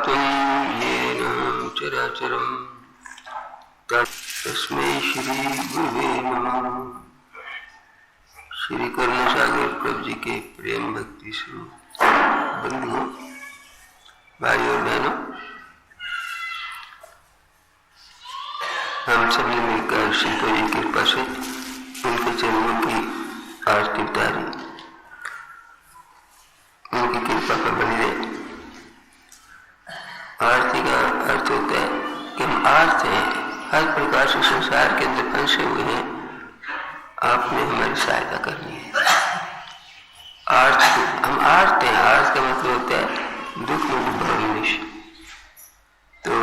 व्याप्तं येन चराचरं तस्मै श्री गुरुवे नमः। श्री करुणासागर प्रभु जी के प्रेम भक्ति स्वरूप बंधुओं, भाई और बहनों, हम सब ने मिलकर श्री प्रभु की कृपा से उनके चरणों की आरती उतारी। उनकी कृपा पर बनी रहे। आरती का अर्थ होता है कि हम आर्त हैं, हर प्रकार से संसार के अंदर फंसे हुए हैं, आपने हमारी सहायता करनी है। आर्त हम आर्त हैं। आर्त का मतलब होता है दुख में डूबा मनुष्य। तो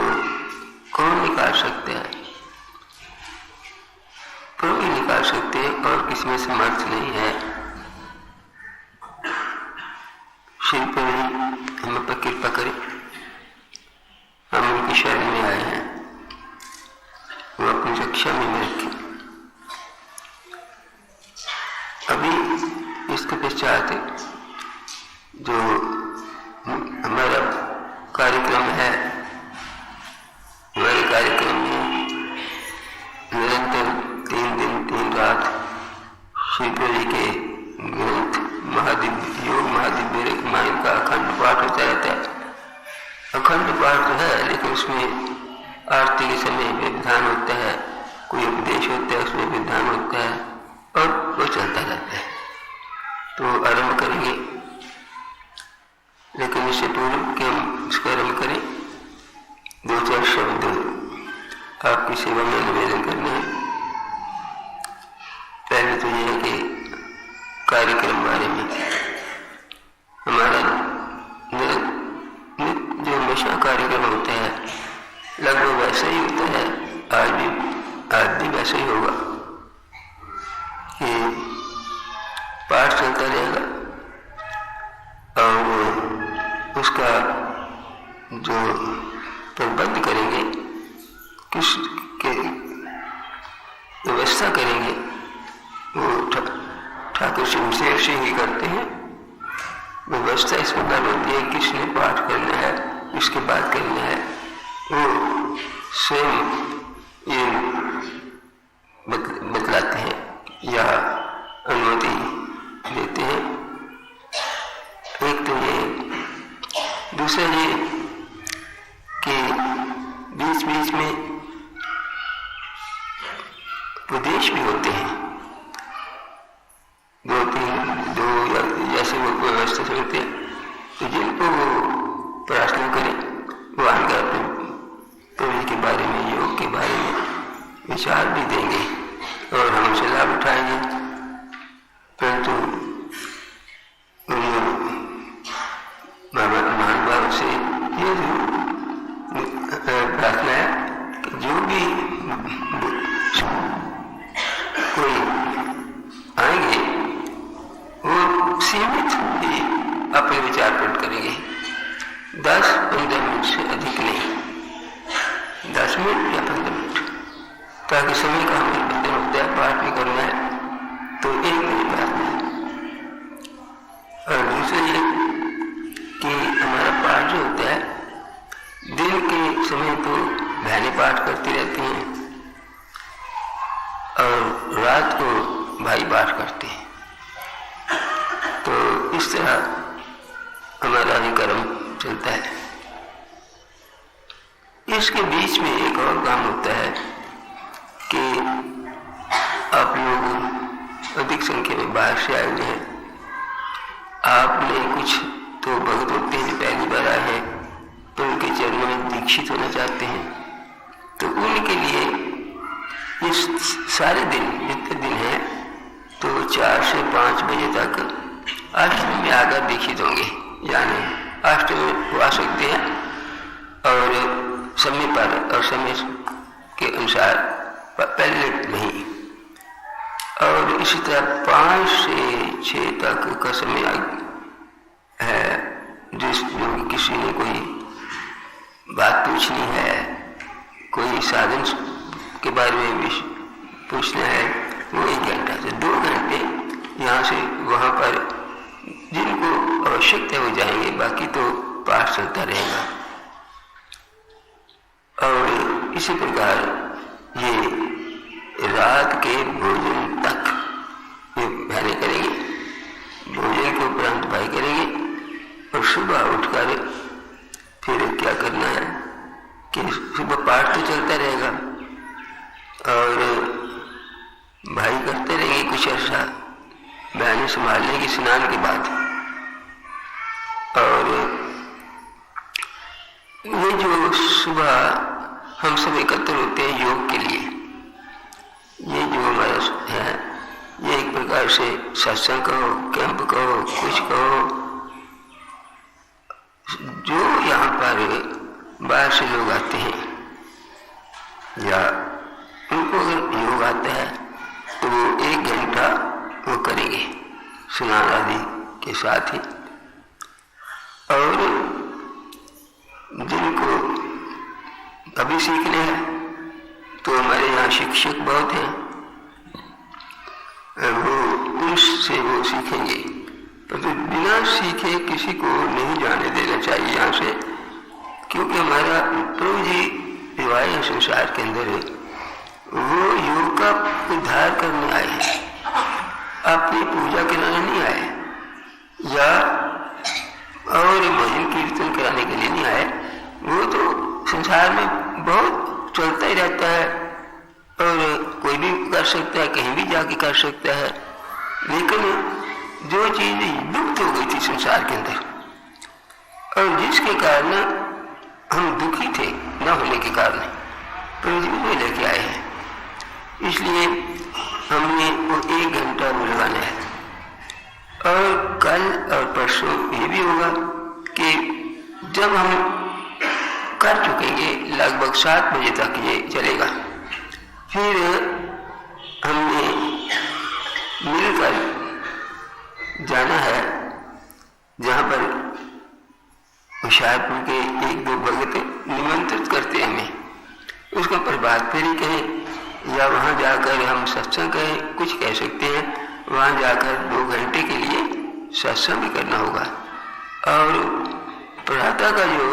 कौन निकाल सकता है? प्रभु ही निकाल सकते हैं और किसी में समर्थ नहीं है। श्री प्रभु हम पर कृपा करें। हम उनकी शरण में आए हैं, वो अपनी रक्षा में रखें। अभी इसके पश्चात जो हमारा कार्यक्रम है, हमारे कार्यक्रम में निरंतर 3 दिन 3 रात श्री प्रभु के ग्रंथ महादिव्य योग महादिव्य रामायण का अखंड पाठ होता रहता है। अखंड पाठ तो है, लेकिन उसमें आरती के समय विधान होता है, कोई उपदेश होता है, उसमें विधान होता है और वो चलता रहता है। तो आरंभ करेंगे, लेकिन इससे पूर्व कि हम इसको आरंभ करें, 2-4 शब्द आपकी सेवा में निवेदन करने हैं। पहले तो ये है कि कार्यक्रम बारे में हमारा जो हमेशा कार्यक्रम होता है लगभग वैसा ही होता है। आज भी वैसा ही होगा कि पाठ चलता रहेगा और उसका जो प्रबंध करेंगे, किस के व्यवस्था करेंगे, वो ठाकुर सिंह से ही करते हैं। व्यवस्था इस प्रकार होती है, किसने पाठ करना है, किसके बाद करना है, वो स्वयं ये बतलाते हैं या अनुमति देते हैं। एक तो ये, दूसरा ये कि बीच बीच में उपदेश भी होते हैं। 2 या जैसे वो व्यवस्था से होते हैं, तो जिनको वो प्रार्थना करें वो आकर प्रभु के बारे में, योग के बारे में विचार भी देंगे और हम उसे लाभ उठाएंगे। परंतु महान भाव से ये प्रार्थना है कि जो भी कोई आएंगे वो सीमित ही अपने विचार प्रकट करेंगे। 10-15 मिनट से अधिक नहीं, 10 मिनट या 15 मिनट, ताकि समय का हमें बंधन होता है। पाठ भी करना है तो 1 मिनट प्रार्थना है। और दूसरा ये कि हमारा पाठ जो होता है, दिन के समय तो बहनें पाठ करती रहती हैं और रात को भाई पाठ करते हैं। तो इस तरह हमारा भी कर्म चलता है। इसके बीच में एक और काम होता है कि आप लोग अधिक संख्या में बाहर से आए हुए हैं। आपने कुछ तो भक्त होते हैं जो पहली बार आए हैं, तो उनके चरणों में दीक्षित होना चाहते हैं। तो उनके लिए इस सारे दिन, जितने दिन हैं, तो 4 से 5 बजे तक आश्रम में आकर दीक्षित होंगे। यानी आश्रम में वो आ सकते हैं और समय पर और समय के अनुसार पहले नहीं। और इसी तरह 5 से 6 तक का समय है, जो किसी ने कोई बात पूछनी है, कोई साधन के बारे में पूछना है, वो 1 घंटा से 2 घंटे यहाँ से वहाँ पर जिनको आवश्यकता हो जाएंगे, बाकी तो पाठ चलता रहेगा। और इसी प्रकार ये रात के भोजन तक ये भाने करेंगे, भोजन के उपरांत भाई करेंगे और सुबह उठकर फिर क्या करना है कि सुबह पाठ तो चलता रहेगा और भाई करते रहेंगे कुछ अर्सा बहनें संभालने की स्नान के बाद। और ये जो सुबह हम सब एकत्र होते हैं योग के लिए, ये जो हमारा है ये एक प्रकार से सत्संग कहो, कैंप कहो, कुछ कहो, जो यहाँ पर बाहर से लोग आते हैं या उनको अगर योग आता है तो वो 1 घंटा वो करेंगे स्नान आदि के साथ ही। और जिनको अभी सीखने हैं तो हमारे यहाँ शिक्षक बहुत हैं, वो उनसे वो सीखेंगे, परंतु बिना सीखे किसी को नहीं जाने देना चाहिए यहाँ से, क्योंकि हमारा प्रभु जी विवाह संसार के अंदर है, वो योग का उद्धार करने आए हैं, अपनी पूजा कराने नहीं आए या और भजन कीर्तन कराने के लिए नहीं आए। वो तो संसार में बहुत चलता ही रहता है और कोई भी कर सकता है, कहीं भी जाके कर सकता है, लेकिन जो चीज लुप्त हो गई थी संसार के अंदर और जिसके कारण हम दुखी थे न होने के कारण प्रभु जी लेके आए हैं, इसलिए हमने वो 1 घंटा वो लगाना है। और कल और परसों ये भी होगा कि जब हम कर चुकेंगे लगभग 7 बजे तक ये चलेगा, फिर हमने मिलकर जाना है जहाँ पर होशियारपुर के 1-2 भगत निमंत्रित करते हैं हमें, उसका प्रभात फेरी कहें या वहाँ जाकर हम सत्संग कहें, कुछ कह सकते हैं, वहाँ जाकर 2 घंटे के लिए सत्संग भी करना होगा। और प्रातः का जो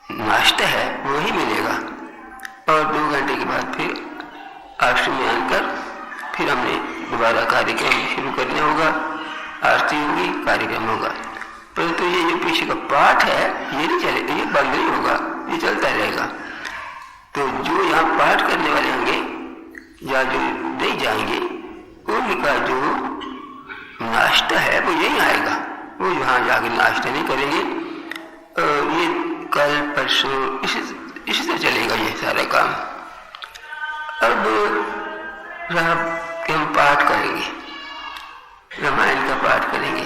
नाश्ता है वही मिलेगा और 2 घंटे के बाद फिर आश्रम में आकर फिर हमने दोबारा कार्यक्रम शुरू करना होगा, आरती होगी, कार्यक्रम होगा। परंतु ये जो पीछे का पाठ है ये नहीं चलेगा, ये बंद नहीं होगा, ये चलता रहेगा। तो जो यहाँ पाठ करने वाले होंगे या जो नहीं जाएंगे उनका जो नाश्ता है वो यही आएगा, वो यहाँ जाके नाश्ता नहीं करेंगे। ये कल परसों इसी तरह चलेगा ये सारा काम। अब रहा कि हम पाठ करेंगे, रामायण का पाठ करेंगे,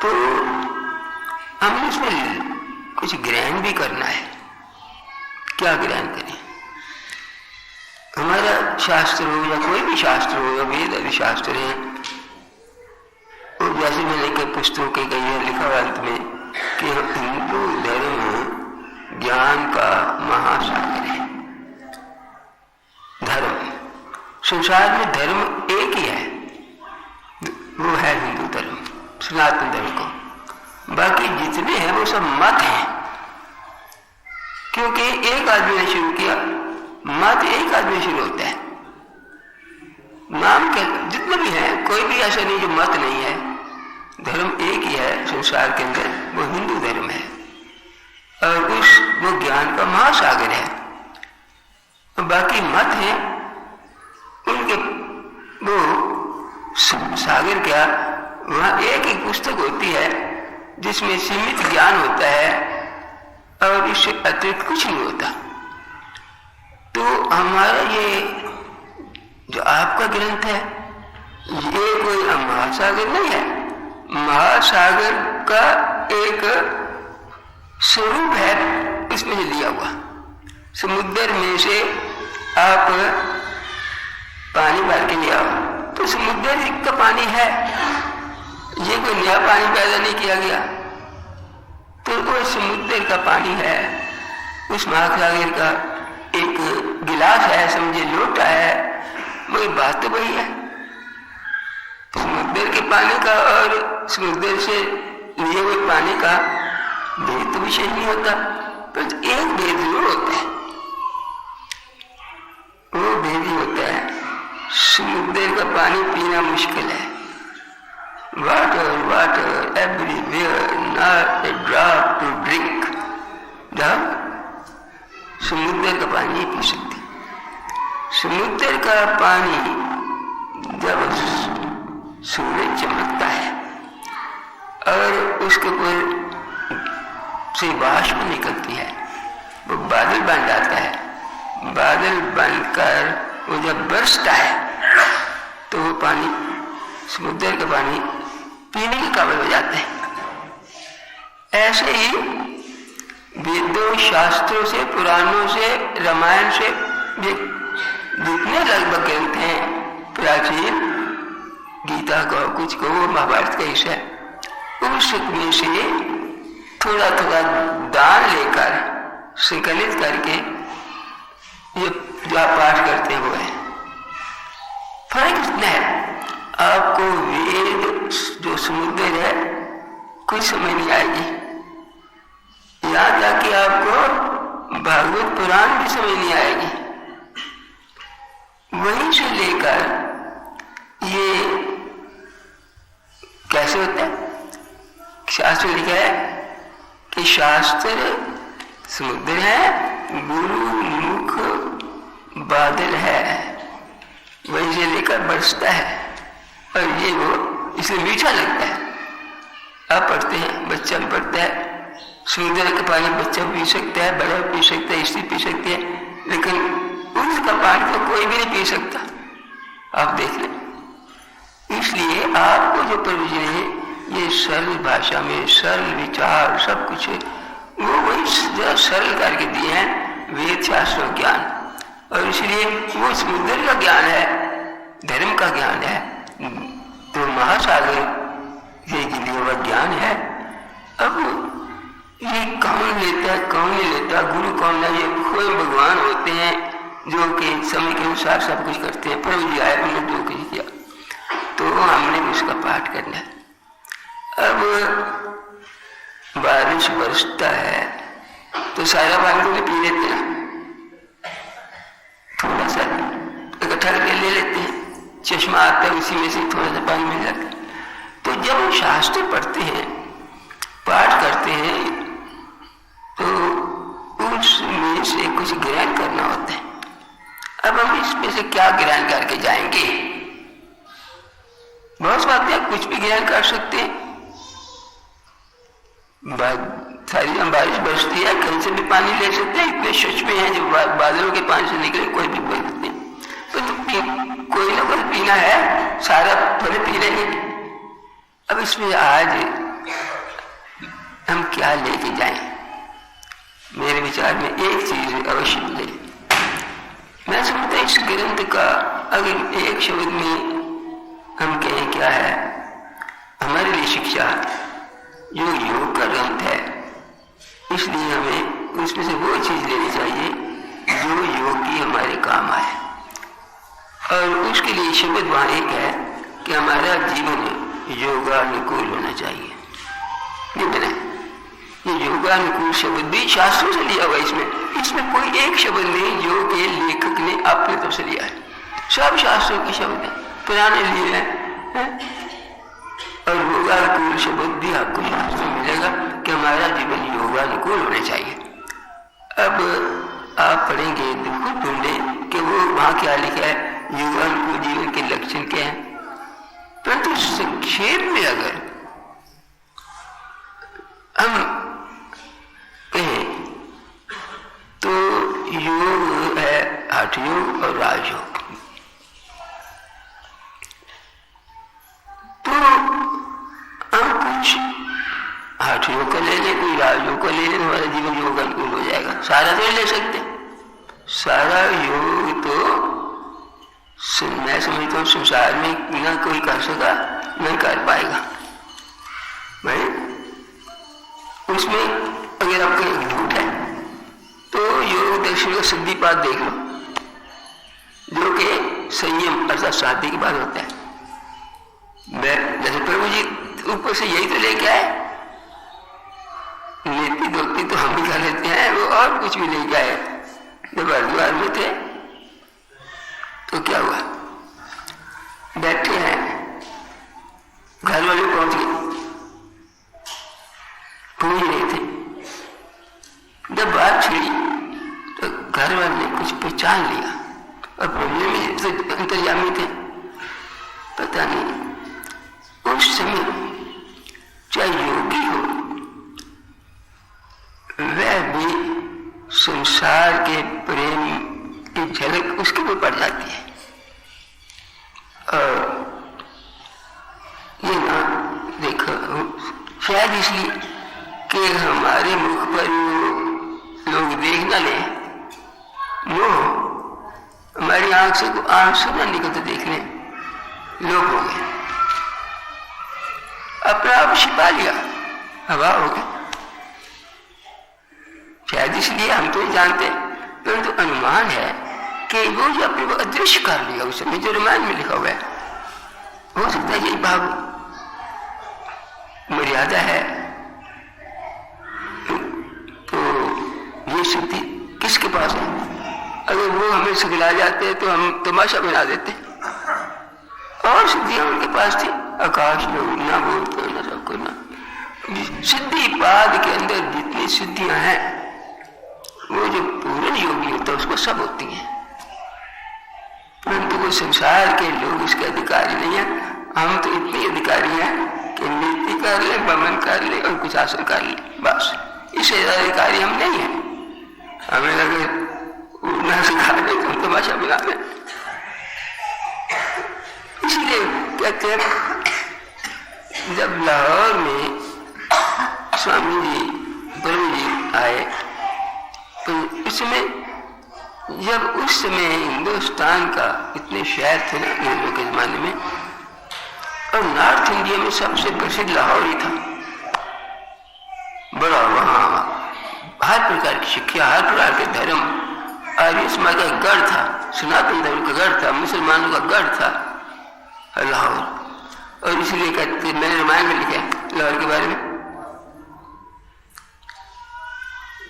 तो हमें इसमें कुछ ग्रहण भी करना है। क्या ग्रहण करें? हमारा शास्त्र हो या कोई भी शास्त्र हो या वेद आदि शास्त्र है, और जैसे मैंने कई पुस्तकों के कई है लिखा हुआ अंत में कि हिंदू धर्म ज्ञान का महासागर है। धर्म संसार में धर्म एक ही है, वो है हिंदू धर्म, सनातन धर्म को। बाकी जितने हैं वो सब मत हैं, क्योंकि एक आदमी ने शुरू किया, मत एक आदमी शुरू होता है। नाम के जितने भी हैं कोई भी ऐसा नहीं जो मत नहीं है, धर्म एक ही है संसार के अंदर, वो हिंदू धर्म है और वो ज्ञान का महासागर है। बाकी मत हैं उनके वो सागर क्या, वहाँ एक पुस्तक होती है जिसमें सीमित ज्ञान होता है और इससे अतिरिक्त कुछ नहीं होता। तो हमारा ये जो आपका ग्रंथ है ये कोई महासागर नहीं है, महासागर का एक स्वरूप है इसमें से लिया हुआ। समुद्र में से आप पानी भर के ले आओ तो समुद्र का पानी है, ये कोई नया पानी पैदा नहीं किया गया। तो वो समुद्र का पानी है, उस महासागर का एक गिलास है, समझे लोटा है, वही बात तो वही है। समुद्र के पानी का और समुद्र से लिए हुए पानी का भेद तो विशेष नहीं होता, पर एक भेद जरूर होता है, वो भेद ही होता है समुद्र का पानी पीना मुश्किल है। Water water everywhere, not a drop to drink. समुद्र का पानी नहीं पी सकते। समुद्र का पानी जब सूरज चमकता है और उसके ऊपर से वाष्प निकलती है, वो बादल बन जाता है। बादल बनकर वो जब बरसता है तो वो पानी, समुद्र का पानी पीने के काबिल हो जाता है। ऐसे ही वेदों, शास्त्रों से, पुराणों से, रामायण से जितने लगभग ग्रंथ हैं प्राचीन, गीता का कुछ को, महाभारत का हिस्सा, उसमें से थोड़ा थोड़ा दान लेकर संकलित करके ये जो आप पाठ करते हैं वो है। फर्क इतना है, आपको वेद जो समुद्र है कुछ समझ नहीं आएगी, यहाँ तक कि आपको भागवत पुराण भी समझ नहीं आएगी। वहीं से लेकर ये कैसे होता है, शास्त्र लिखा है कि शास्त्र समुद्र है, गुरु मुख बादल है, वहीं से लेकर बरसता है और ये वो इसे मीठा लगता है। आप पढ़ते हैं, बच्चा भी पढ़ता है, समुद्र का पानी बच्चा पी सकता है, बड़ा पी सकता है, स्त्री पी सकती है, लेकिन उसका पानी तो कोई भी नहीं पी सकता। आप देख लें। इसलिए आपको जो प्रयोजन है, ये सरल भाषा में सरल विचार सब कुछ है, वो वही सरल करके दिए हैं वेद शास्त्र ज्ञान। और इसलिए वो समुद्र का ज्ञान है, धर्म का ज्ञान है, तो महासागर के लिए वह ज्ञान है। अब ये कौन लेता है कौन नहीं लेता, गुरु कौन नहीं, ये कोई भगवान होते हैं जो कि समय के अनुसार सब कुछ करते हैं। प्रभु जी आए, उन्होंने जो कुछ किया तो हमने उसका पाठ करना है। अब बारिश बरसता है तो सारा पानी तो पी लेते हैं, थोड़ा सा इकट्ठा करके ले लेते हैं, चश्मा आता है उसी में से थोड़ा सा पानी मिल जाता है। तो जब हम शास्त्र पढ़ते हैं, पाठ करते हैं, तो उसमें से कुछ ग्रहण करना होता है। अब हम इसमें से क्या ग्रहण करके जाएंगे? बहुत बातें आप कुछ भी ग्रहण कर सकते हैं। सारी हम बारिश बरसती है, कहीं से भी पानी ले सकते हैं, इतने सच में है जो बादलों के पानी से निकले कोई भी पी सकते हैं। तो कोई ना कोई पीना है, सारा थोड़े पी लेंगे। अब इसमें आज हम क्या लेके जाएं? मेरे विचार में एक चीज अवश्य ले। मैं समझता इस ग्रंथ का अगर एक शब्द में हम कहें क्या है, हमारे लिए शिक्षा, जो योग का ग्रंथ है, इसलिए हमें उसमें से वो चीज लेनी चाहिए जो योग की हमारे काम आए। और उसके लिए शब्द वहां एक है कि हमारा जीवन योगानुकूल होना चाहिए। ये योगानुकूल शब्द भी शास्त्रों से लिया हुआ इसमें कोई एक शब्द नहीं जो कि लेखक ने अपने तरफ से लिया है, सब शास्त्रों के शब्द हैं, पुराने लिए हैं। और योगानुकूल शब्द भी आपको शास्त्र में मिलेगा कि हमारा जीवन योगानुकूल होना चाहिए। अब आप पढ़ेंगे तो खुद ढूंढें कि वो वहां क्या लिखा है, योगानुकूल जीवन के लक्षण क्या है। परंतु संक्षेप में अगर हम कहें तो योग है हठ योग और राजयोग। तो हम कुछ हठ योग का ले लें, कोई राजयोग का ले लें, हमारा जीवन योग अनुकूल हो जाएगा। सारा तो ले सकते, सारा योग तो मैं समझता हूँ संसार में ना कोई कर सका नहीं कर पाएगा भाई। उसमें अगर आपका झूठ है तो योग दर्शन का सिद्धिपात देख लो, जो कि संयम अर्थात शादी के बाद होता है। मैं जैसे प्रभु जी ऊपर से यही तो लेके आए, नीति दोस्ती तो हम भी कर लेते हैं, वो और कुछ भी ले जाए। जब हरिद्वार में थे तो क्या हुआ, बैठे हैं, घर वाले पहुंच गए, पूछ रहे थे। जब बात छिड़ी तो घर वाले ने कुछ पहचान लिया और प्रॉब्लम में तो अंतर्यामी थे। पता नहीं उस समय चाहे योगी हो वह भी संसार के प्रेम की झलक उसके ऊपर पड़ जाती है। और ये ना देखो, शायद इसलिए कि हमारे मुख पर लोग देख न ले, वो हमारी आंख से आंसू न निकलते देखने लोग हो गए, अपना आप छिपा लिया, हवा हो गए। शायद इसलिए हम तो जानते, परंतु अनुमान है कि वो जो अपने को अदृश्य कर लिया उस समय, जो रामायण में लिखा हुआ है, हो सकता है यही भाव मर्यादा है। तो ये शक्ति किसके पास है? अगर वो हमें सिखला जाते तो हम तमाशा बना देते। और सिद्धियां उनके पास थी, आकाश लोग ना बोलते ना सब करना। सिद्धि पाद के अंदर जितनी सिद्धियां हैं वो जो पूर्ण योगी होता है उसको सब होती हैं, परंतु वो संसार के लोग इसके अधिकारी नहीं है। हम तो इतने अधिकारी हैं कि नीति कर ले, बमन कर ले और कुछ आसन कर ले, बस। इससे अधिकारी हम नहीं है। हमें लगे उड़ना सिखा दे तो हम तमाशा बना दें। इसलिए कहते हैं जब लाहौर में स्वामी जी ब्रह्म जी आए तो उस समय हिंदुस्तान का इतने शहर थे ना अंग्रेजों के जमाने में, और नॉर्थ इंडिया में सबसे प्रसिद्ध लाहौर ही था। बड़ा वहां हर प्रकार की शिक्षा, हर प्रकार के धर्म, आर्य समाज का गढ़ था, सनातन धर्म का गढ़ था, मुसलमानों का गढ़ था लाहौर। और इसलिए कहते, मैंने रामायण में लिखा है लाहौर के बारे में,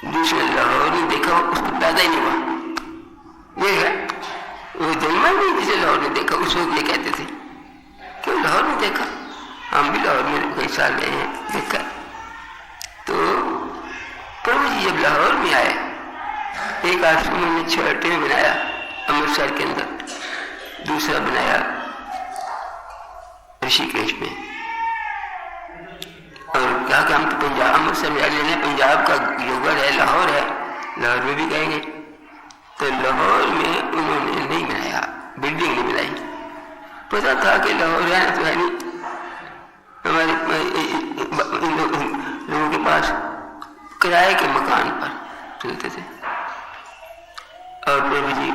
दूसरे लाहौर ने देखा उसको पैदा ही नहीं हुआ, ये है वो जन्मा नहीं जिसे लाहौर ने देखा। उस वक्त ये कहते थे क्यों लाहौर में देखा, हम भी लाहौर में कई साल गए हैं देखा। तो प्रभु जी जब लाहौर में आए, एक आश्रम उन्होंने छठे में बनाया अमृतसर के अंदर, दूसरा बनाया ऋषिकेश में, और क्या कि हम तो पंजाब अमृतसर में लेने, पंजाब का योगड़ है, लाहौर है, लाहौर में भी गएंगे। तो लाहौर में उन्होंने नहीं बनाया, बिल्डिंग नहीं बनाई। पता था कि लाहौर है तो है नहीं, हमारे लोगों के पास किराए के मकान पर चलते थे और प्रभु जी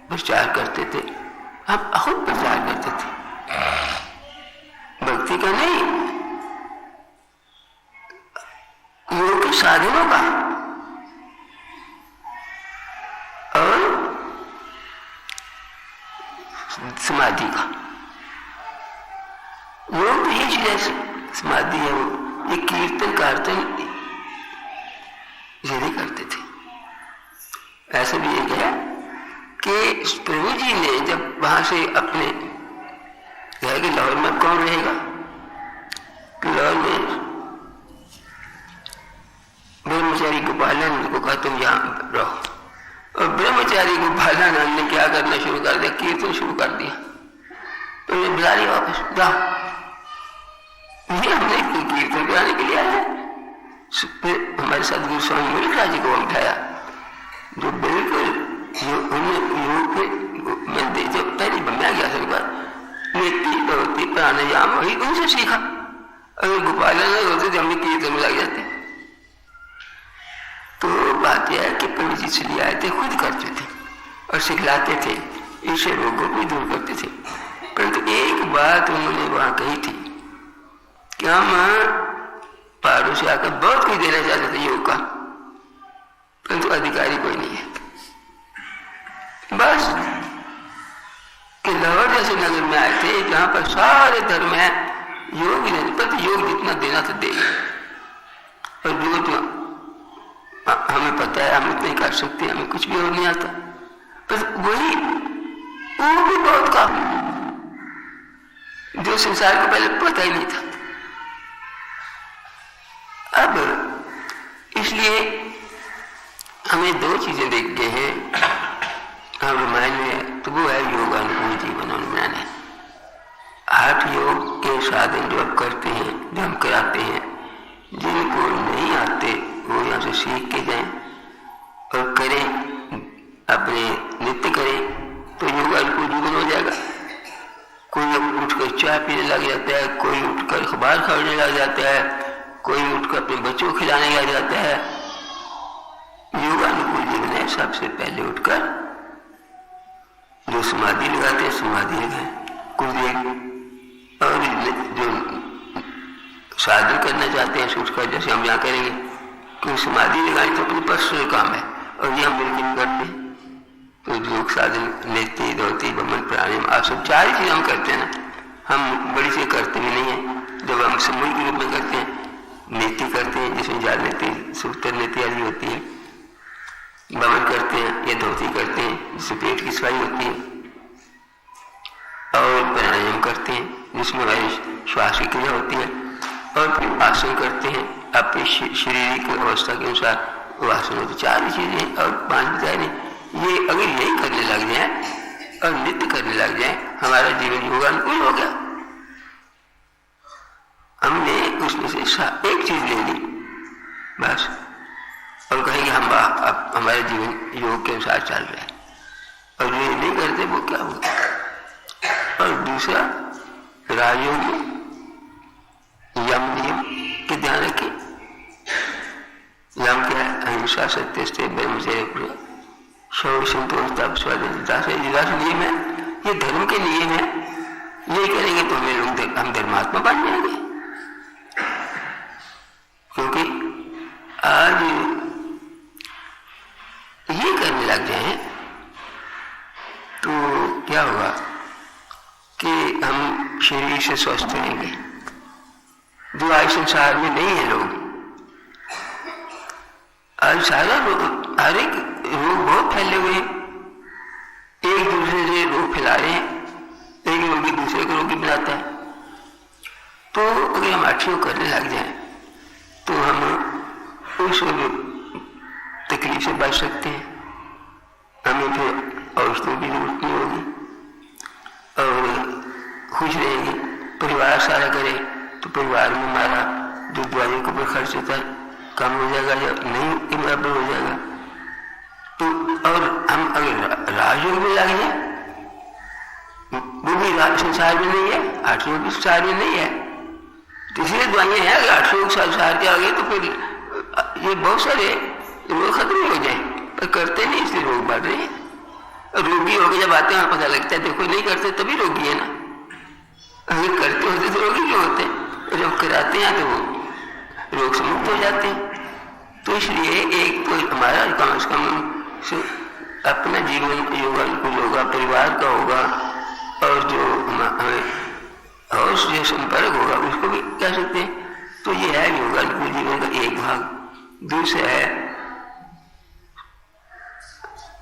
प्रचार करते थे। हम खुद प्रचार करते थे, भक्ति का नहीं, योग के साधनों का। और समाधि का, योग तो ये चीज है, समाधि है वो। ये कीर्तन कारतन ये करते थे। ऐसा भी ये गया कि प्रभु जी ने जब वहां से अपने गया कि लाहौर में कौन रहेगा, लाहौर में ब्रह्मचारी गोपालानंद को कहा तुम यहाँ रहो, और ब्रह्मचारी गोपालानंद ने क्या करना शुरू कर दिया, कीर्तन शुरू कर दिया। तो उन्हें बुला लिया वापस, जाओ ये हमने कीर्तन कराने के लिए आया है। हमारे सदगुरु स्वामी मुल्क राज जी को उठाया, जो बिल्कुल जो पहली बम्या गया था नीति प्रवृत्ति प्राणायाम वही उनसे सीखा। अगर गोपालानंद होते तो हमने कीर्तन में लग जाते। तो बात यह है कि प्रभु जी से लिए आए थे, खुद करते थे और सिखलाते थे, ईश्वर रोगों को दूर करते थे। परंतु एक बात उन्होंने वहां कही थी कि हम पहाड़ों से आकर बहुत कुछ देना चाहते थे योग का, परंतु अधिकारी कोई नहीं है। बस कि लाहौर जैसे नगर में आए थे जहां पर सारे धर्म है, योग ही नहीं, परंतु योग जितना देना था देगा, और जो हमें पता आता है, हम इतना ही कर सकते हैं, हमें कुछ भी और नहीं आता। बस वही वो भी बहुत काम जो संसार को पहले पता ही नहीं था। अब इसलिए हमें दो चीजें देख गए हैं हम रामायण में, तो वो है योगानुकूल जीवन बनाना। 8 योग के साधन जो आप करते हैं, जो हम कराते हैं, जिनको नहीं आते वो यहाँ से सीख के जाएं और करें, अपने नित्य करें, तो योगानुकूल जीवन हो जाएगा। कोई उठकर चाय पीने लग जाता है, कोई उठकर अखबार खरीदने लग जाता है, कोई उठकर अपने बच्चों को खिलाने लग जाता है। योगानुकूल जीवन है सबसे पहले उठकर जो समाधि लगाते हैं समाधि लगाए कुछ देर, और जो साधन करना चाहते हैं उठकर, जैसे हम यहाँ करेंगे, क्योंकि समाधि लगानी तो अपनी पर्सनल काम है और ये हम मिलकर करते हैं। तो योग साधन, नेति, धोती, बमन, प्राणायाम, आसन, 4 चीज हम करते हैं ना। हम बड़ी चीज करते भी नहीं है। जब हम समूह के रूप में करते हैं, नेति करते हैं जिसमें जाल नीति, सूत्र नीति आदि होती है, बमन करते हैं या धोती करते हैं जिससे पेट की सफाई होती है, और प्राणायाम करते हैं जिसमें हमारी श्वास की क्रिया होती है, और फिर आसन करते हैं अपनी शारीरिक अवस्था के अनुसार वो आसन होते। 4 चीजें और 5 बताए नहीं। ये अगर यही करने लग जाए और नित्य करने लग जाए, हमारा जीवन योगानुकूल हो गया। हमने उसमें से एक चीज ले ली बस, और कहेंगे हम अब हमारा जीवन योग के अनुसार चल रहा है, और जो ये नहीं करते वो क्या होगा। और दूसरा राजयोग यम नियम के ध्यान रखें। यम क्या है? अहिंसा, सत्य, स्थिर, ब्रह्मचर्य, शौर्य, संतोष, तप, स्वाध्याय नियम है। ये धर्म के नियम है। ये करेंगे तो हम धर्मात्मा बन जाएंगे। क्योंकि आज ये करने लग जाए तो क्या होगा कि हम शरीर से स्वस्थ रहेंगे, जो आज संसार में नहीं है। लोग आज सारा हर एक रोग बहुत फैले हुए हैं, एक दूसरे से रोग फैला रहे हैं, एक रोगी दूसरे को रोगी बनाता है। तो अगर हम अच्छे करने लग जाए तो हम उस तकलीफ से बच सकते हैं। हमें फिर औषधों की जरूरत नहीं होगी और खुश रहेंगे। परिवार सारा करे तो परिवार में हमारा जो दवाइयों के ऊपर खर्च होता है कम हो जाएगा या नहीं बराबर हो जाएगा। तो और हम अगर राजयोग में लग जाए, वो भी संसार में नहीं है, 8 योग भी संसार में नहीं है, तो इसलिए दवाइयाँ हैं। अगर 8 योग संसार के आगे तो फिर ये बहुत सारे रोग खत्म हो जाए, पर करते नहीं इसलिए रोग बढ़ रहे हैं। रोगी होकर जब आते हैं पता लगता है देखो नहीं करते तभी रोगी है ना, अगर करते होते तो रोगी क्यों होते, और जब कराते हैं तो वो रोग से मुक्त हो जाते हैं। तो इसलिए एक तो हमारा कम से कम अपना जीवन योगानुकूल होगा, परिवार का होगा, और जो हमें और जो संपर्क होगा उसको भी कह सकते हैं। तो ये है योगानुकूल जीवन का एक भाग। दूसरा है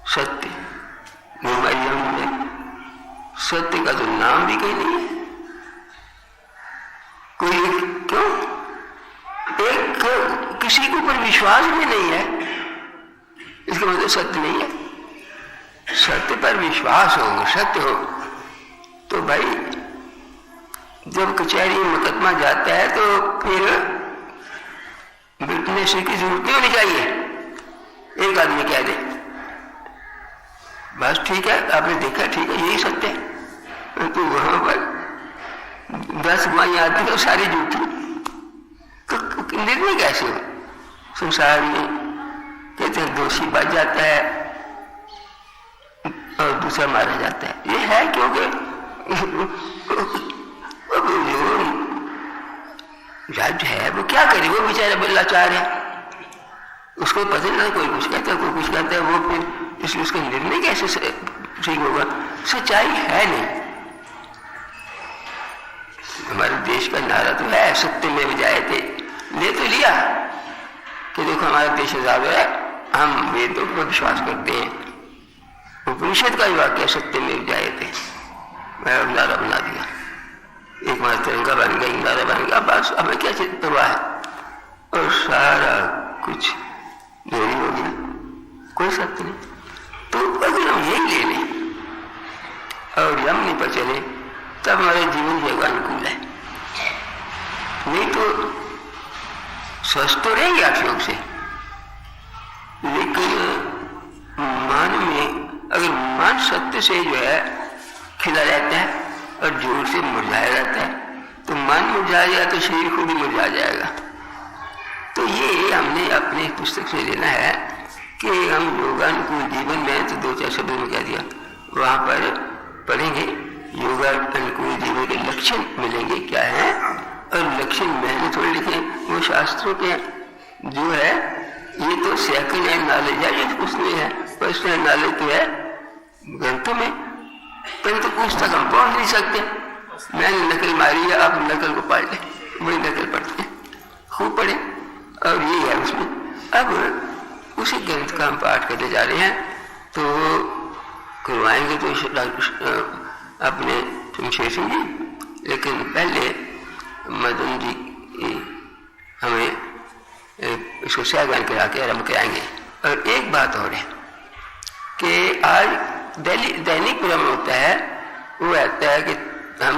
सत्य। सत्य का तो नाम भी कहीं नहीं है। कोई क्यों एक किसी के ऊपर विश्वास भी नहीं है, इसका मतलब सत्य नहीं है। सत्य पर विश्वास हो, सत्य हो, तो भाई जब कचहरी में मुकदमा जाता है तो फिर विटनेस की जरूरत नहीं होनी चाहिए। एक आदमी कह दे बस ठीक है, आपने देखा ठीक है यही सत्य है, तो वहां पर 10 गवाहियां आती है सारी झूठी, तो निर्णय कैसे हो। संसार में कहते हैं दोषी बच जाता है और दूसरा मारा जाता है। ये है क्योंकि राज्य है वो क्या करे, वो बेचारा लाचार है, उसको पता नहीं, कोई कुछ कहता है कोई कुछ कहता है, वो फिर इसलिए उसका निर्णय कैसे ठीक होगा। सच्चाई है नहीं। हमारे देश का नारा तो है सत्य में बजाए थे, ले तो लिया कि देखो हमारा देश आजाद है, हम वेदों पर विश्वास करते हैं। उपनिषद का ही वाक्य सत्य में जाए थे, मैं अवतारा बना दिया, एक मास तिरंगा बन गया, इंदारा बन गया, बस हमें क्या परवाह है, और सारा कुछ देरी हो गया, कोई सत्य नहीं। तो अगर हम यही ले लें और यमनी पर चले तब हमारे जीवन के अनुकूल है। नहीं तो स्वस्थ तो रहेंगे आप योग से, लेकिन मन में अगर मन सत्य से जो है खिला रहता है और जोर से मुरझाया रहता है, तो मन मुरझा जाए तो शरीर खुद ही मुरझा जाएगा। तो ये हमने अपने पुस्तक से लेना है कि हम योगानुकूल जीवन में, तो 2-4 शब्दों में कह दिया, वहाँ पर पढ़ेंगे योगानुकूल जीवन के लक्षण मिलेंगे क्या है, और लक्षण मैंने थोड़े लिखे, वो शास्त्रों के जो है, ये तो सेकंड हैंड नॉलेज है, ये उसमें है, फर्स्ट हैंड नॉलेज तो है ग्रंथों में, परंतु कुछ तक हम पहुँच नहीं सकते। मैंने नकल मारी है, आप नकल को पढ़ लें, वही नकल पढ़ते हैं, खूब पढ़े, और ये है उसमें। अब उसी ग्रंथ का हम पाठ करने जा रहे हैं, तो करवाएंगे तो अपने शमशेर सिंह जी, लेकिन पहले मदन जी हमें इसको सहगान करा के आरम्भ कराएंगे। और एक बात और है कि आज दैनिक क्रम होता है, वो रहता है कि हम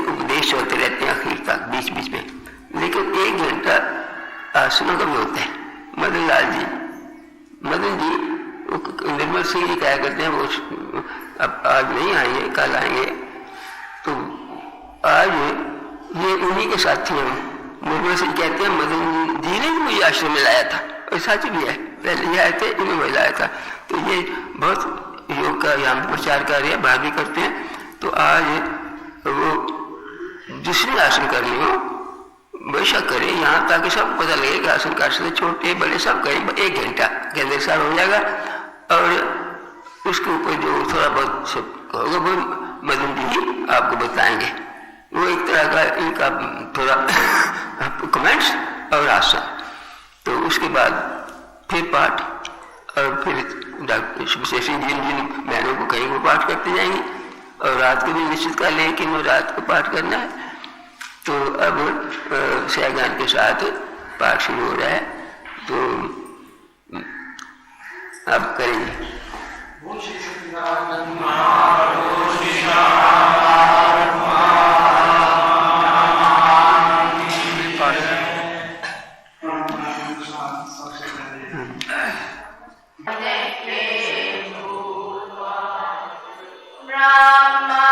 उपदेश होते रहते हैं आखिर तक बीच बीच में, लेकिन 1 घंटा आसनों का भी होता है। मदन जी निर्मल सिंह जी क्या करते हैं, वो अब आज नहीं आएंगे, कल आएंगे, तो आज ये उन्हीं के साथी हैं। निर्मल सिंह कहते हैं मदन जी ने मुझे आश्रम में लाया था, और सच भी है, पहले ये आए थे, इन्हें वही लाया था। तो ये बहुत योग का यहाँ प्रचार कर रहे हैं, बाहर भी करते हैं। तो आज वो जिसने आसन करनी हो बेशक करे यहाँ, ताकि सब पता लगे कि आसन कर सकते, छोटे बड़े सब करें, 1 घंटा के अंदर सार हो जाएगा। और उसके ऊपर जो थोड़ा बहुत सब होगा वो मदन जी आपको बताएंगे, वो एक तरह का इनका थोड़ा कमेंट्स और आसन। तो उसके बाद फिर पाठ, और फिर डॉक्टर शमशेर सिंह जिन बहनों को कहीं वो पाठ करते जाएंगे, और रात को भी निश्चित कर लें कि रात को पाठ करना है। तो अब सहगान के साथ पाठ शुरू हो रहा है, तो अब करेंगे। Rama